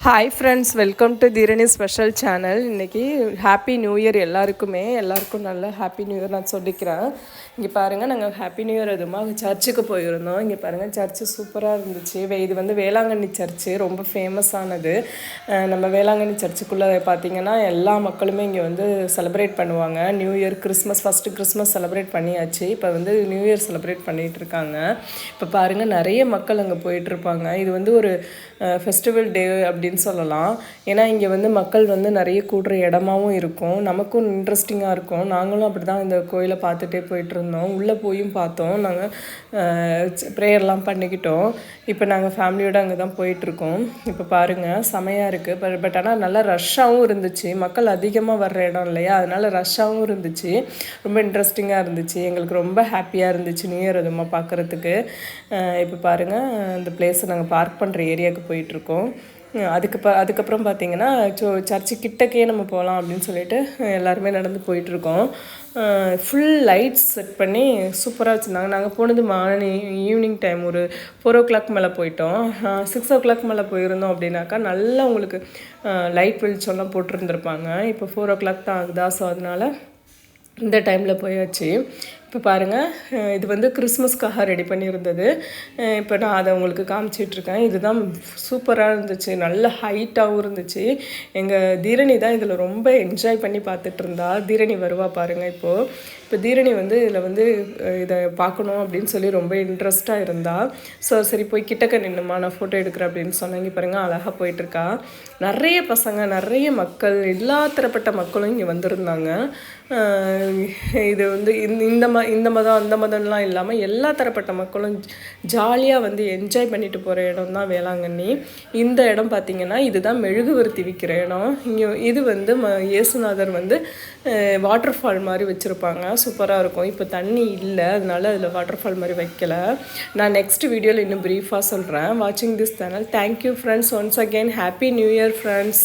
Hi friends, welcome to தீரணி special channel. இன்றைக்கி happy new year எல்லாருக்கும் நல்ல ஹாப்பி நியூ இயர் நான் சொல்லிக்கிறேன். இங்கே பாருங்கள், நாங்கள் ஹாப்பி நியூ இயர் அதுமாக சர்ச்சுக்கு போயிருந்தோம். இங்கே பாருங்கள், சர்ச்சு சூப்பராக இருந்துச்சு. இது வந்து வேளாங்கண்ணி சர்ச்சு, ரொம்ப ஃபேமஸானது. நம்ம வேளாங்கண்ணி சர்ச்சுக்குள்ளே பார்த்திங்கன்னா எல்லா மக்களுமே இங்கே வந்து செலிப்ரேட் பண்ணுவாங்க. New year, Christmas, first Christmas celebrate பண்ணியாச்சு. இப்போ வந்து நியூ இயர் செலிப்ரேட் பண்ணிகிட்ருக்காங்க. இப்போ பாருங்கள், நிறைய மக்கள் அங்கே போயிட்டுருப்பாங்க. இது வந்து ஒரு ஃபெஸ்டிவல் டே அப்படின்னு சொல்லலாம். ஏன்னா இங்கே வந்து மக்கள் வந்து நிறைய கூடுற இடமாவும் இருக்கும். நமக்கும் இன்ட்ரெஸ்டிங்காக இருக்கும். நாங்களும் அப்படி தான் இந்த கோயிலை பார்த்துட்டே போயிட்டுருந்தோம். உள்ளே போயும் பார்த்தோம். நாங்கள் ப்ரேயர்லாம் பண்ணிக்கிட்டோம். இப்போ நாங்கள் ஃபேமிலியோடு அங்கே தான் போயிட்டுருக்கோம். இப்போ பாருங்கள், செமையாக இருக்குது. பட் ஆனால் நல்லா ரஷ்ஷாகவும் இருந்துச்சு. மக்கள் அதிகமாக வர்ற இடம் இல்லையா, அதனால் ரஷ்ஷாகவும் இருந்துச்சு. ரொம்ப இன்ட்ரெஸ்டிங்காக இருந்துச்சு. எங்களுக்கு ரொம்ப ஹாப்பியாக இருந்துச்சு நியூ இயர் அதுமா பார்க்குறதுக்கு. இப்போ பாருங்கள், இந்த பிளேஸை நாங்கள் பார்க் பண்ணுற ஏரியாவுக்கு போயிட்டுருக்கோம். அதுக்கப்புறம் பார்த்திங்கன்னா சர்ச்சு கிட்டக்கே நம்ம போகலாம் அப்படின்னு சொல்லிட்டு எல்லாருமே நடந்து போயிட்டுருக்கோம். ஃபுல் லைட்ஸ் செட் பண்ணி சூப்பராக வச்சுருந்தாங்க. நாங்கள் போனது ஈவினிங் டைம் ஒரு 4 மேலே போயிட்டோம். 6 மேலே போயிருந்தோம் அப்படின்னாக்கா நல்லா உங்களுக்கு லைட் வெளிச்சம்லாம் போட்டிருந்துருப்பாங்க. இப்போ 4 தான் ஆகுதா, ஸோ அதனால் இந்த டைமில் போயாச்சு. இப்போ பாருங்கள், இது வந்து கிறிஸ்மஸ்க்காக ரெடி பண்ணியிருந்தது. இப்போ நான் அதை உங்களுக்கு காமிச்சிட்ருக்கேன். இதுதான் சூப்பராக இருந்துச்சு, நல்ல ஹைட்டாகவும் இருந்துச்சு. எங்கள் தீரணி தான் இதில் ரொம்ப என்ஜாய் பண்ணி பார்த்துட்டு இருந்தா. தீரணி வருவா பாருங்கள். இப்போ தீரணி வந்து இதில் வந்து இதை பார்க்கணும் அப்படின்னு சொல்லி ரொம்ப இன்ட்ரெஸ்ட்டாக இருந்தா. ஸோ சரி, போய் கிட்டக்க நின்றுமா, நான் ஃபோட்டோ எடுக்கிறேன் அப்படின்னு சொன்னாங்க. பாருங்கள், அழகாக போயிட்டுருக்கா. நிறைய பசங்க, நிறைய மக்கள், எல்லா தரப்பட்ட மக்களும் இங்கே வந்திருந்தாங்க. இது வந்து இந்த மதம் அந்த மதம்லாம் இல்லாமல் எல்லா தரப்பட்ட மக்களும் ஜாலியாக வந்து என்ஜாய் பண்ணிட்டு போகிற இடம் தான் வேளாங்கண்ணி. இந்த இடம் பார்த்திங்கன்னா இதுதான் மெழுகுவர்த்தி விற்கிற இடம். இங்கே இது வந்து இயேசுநாதர் வந்து வாட்டர் ஃபால் மாதிரி வச்சுருப்பாங்க. சூப்பராக இருக்கும். இப்போ தண்ணி இல்லை, அதனால அதில் வாட்டர் ஃபால் மாதிரி வைக்கல. நான் நெக்ஸ்ட் வீடியோவில் இன்னும் ப்ரீஃபாக சொல்கிறேன். வாட்சிங் this channel. Thank you friends. Once again happy new year friends.